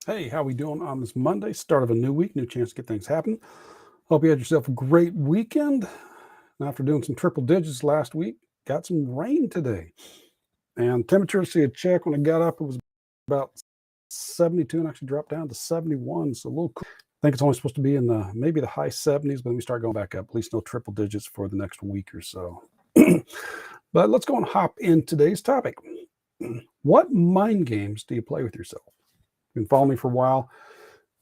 Hey, how we doing on this Monday? Start of a new week, new chance to get things happen. Hope you had yourself a great weekend. And after doing some triple digits last week, got some rain today. And temperature, see a check when I got up, it was about 72 and actually dropped down to 71. So a little cool. I think it's only supposed to be in the maybe the high 70s, but then we start going back up. At least no triple digits for the next week or so. But let's go and hop in today's topic. What mind games do you play with yourself? You've been following me for a while.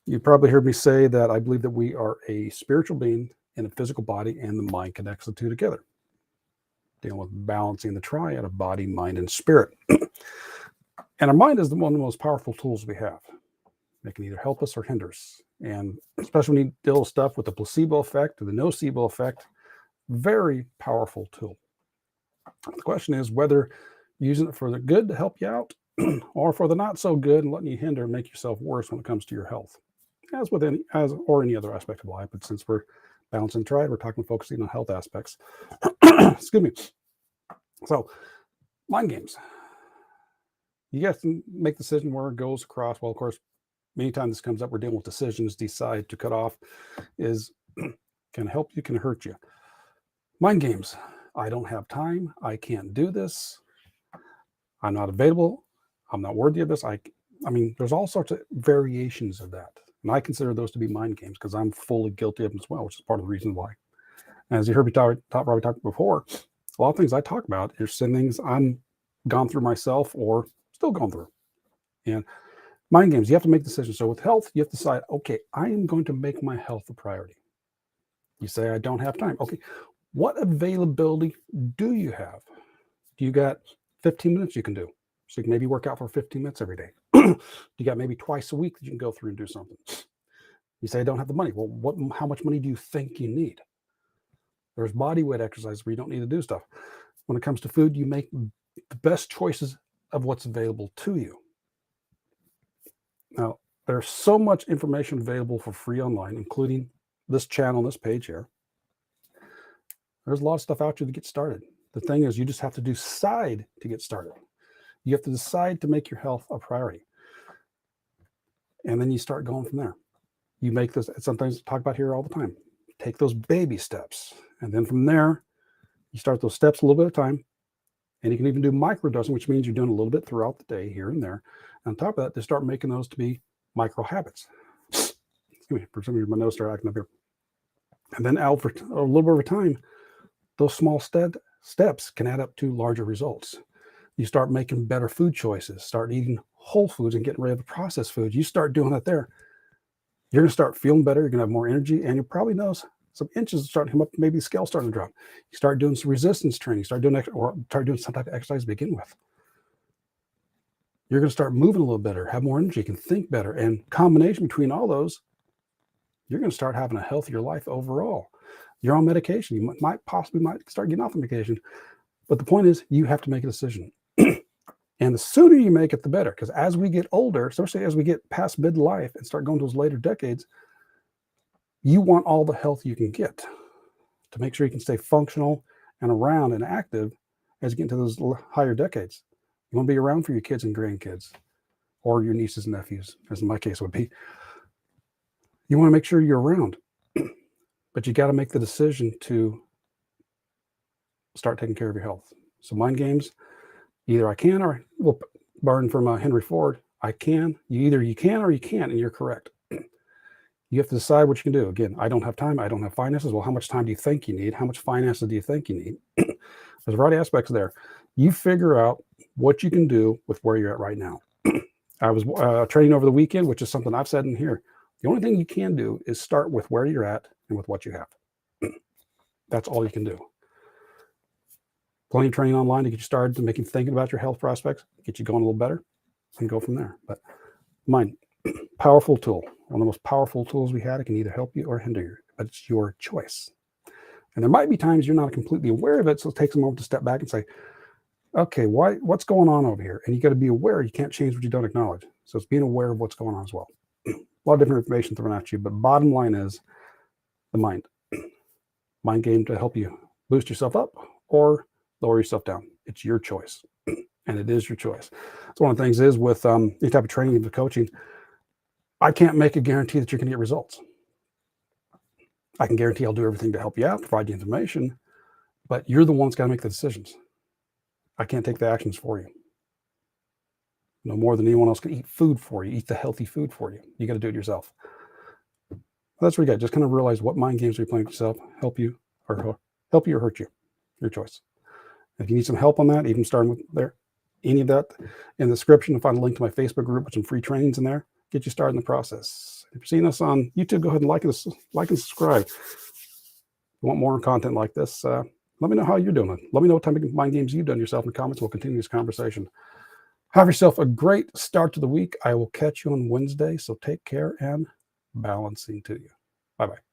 You probably heard me say that I believe that we are a spiritual being in a physical body, and the mind connects the two together, dealing with balancing the triad of body, mind, and spirit. And our mind is one of the most powerful tools we have. It can either help us or hinder us. And especially when you deal with stuff with the placebo effect or the nocebo effect, very powerful tool. The question is whether using it for the good to help you out or for the not so good and letting you hinder and make yourself worse when it comes to your health. As with any other aspect of life, but since we're balancing triad, we're talking focusing on health aspects. Excuse me. So, mind games. You have to make the decision where it goes across. Well, of course, many times this comes up, we're dealing with decisions. Decide to cut off is can help you, can hurt you. Mind games. I don't have time. I can't do this. I'm not available. I'm not worthy of this. I mean, there's all sorts of variations of that. And I consider those to be mind games because I'm fully guilty of them as well, which is part of the reason why. And as you heard me probably talk before, a lot of things I talk about are some things I'm gone through myself or still going through. And mind games, you have to make decisions. So with health, you have to decide, okay, I am going to make my health a priority. You say, I don't have time. Okay, what availability do you have? Do you got 15 minutes you can do? So you can maybe work out for 15 minutes every day. You got maybe twice a week that you can go through and do something. You say, I don't have the money. Well, how much money do you think you need? There's body weight exercises where you don't need to do stuff. When it comes to food, you make the best choices of what's available to you. Now, there's so much information available for free online, including this channel, this page here. There's a lot of stuff out there to get started. The thing is, you just have to decide to get started. You have to decide to make your health a priority. And then you start going from there. You make this, sometimes talk about here all the time. Take those baby steps. And then from there, you start those steps a little bit at a time. And you can even do microdosing, which means you're doing a little bit throughout the day here and there. And on top of that, they start making those to be micro habits. Excuse me, for some reason my nose started acting up here. And then out for a little bit over time, those small steps can add up to larger results. You start making better food choices, start eating whole foods and getting rid of the processed foods. You start doing that there. You're going to start feeling better. You're going to have more energy, and you'll probably notice some inches starting to come up. Maybe the scale starting to drop. You start doing some resistance training. Start doing some type of exercise to begin with. You're going to start moving a little better, have more energy, you can think better, and combination between all those, you're going to start having a healthier life overall. You're on medication. You might start getting off the medication, but the point is, you have to make a decision. And the sooner you make it, the better. Because as we get older, especially as we get past midlife and start going to those later decades, you want all the health you can get to make sure you can stay functional and around and active as you get into those higher decades. You want to be around for your kids and grandkids or your nieces and nephews, as in my case would be. You want to make sure you're around, but you got to make the decision to start taking care of your health. So mind games, either I can or, well, borrowing from Henry Ford, I can. Either you can or you can't, and you're correct. You have to decide what you can do. Again, I don't have time. I don't have finances. Well, how much time do you think you need? How much finances do you think you need? There's a variety of aspects there. You figure out what you can do with where you're at right now. I was training over the weekend, which is something I've said in here. The only thing you can do is start with where you're at and with what you have. That's all you can do. Plenty of training online to get you started, to make you thinking about your health prospects, get you going a little better, and go from there. But mind, powerful tool. One of the most powerful tools we had. It can either help you or hinder you, but it's your choice. And there might be times you're not completely aware of it, so it takes a moment to step back and say, okay, what's going on over here? And you got to be aware. You can't change what you don't acknowledge. So it's being aware of what's going on as well. A lot of different information thrown at you, but bottom line is the mind. Mind game to help you boost yourself up or lower yourself down. It's your choice. And it is your choice. So one of the things is with any type of training, with coaching, I can't make a guarantee that you're going to get results. I can guarantee I'll do everything to help you out, provide you information, but you're the one that's got to make the decisions. I can't take the actions for you. No more than anyone else can eat food for you, eat the healthy food for you. You got to do it yourself. That's what you got. Just kind of realize what mind games are you playing with yourself, help you or hurt you. Your choice. If you need some help on that, even starting with there, any of that in the description, find a link to my Facebook group with some free trainings in there. Get you started in the process. If you're seeing us on YouTube, go ahead and like and subscribe. If you want more content like this, let me know how you're doing it. Let me know what type of mind games you've done yourself in the comments. We'll continue this conversation. Have yourself a great start to the week. I will catch you on Wednesday. So take care and balancing to you. Bye-bye.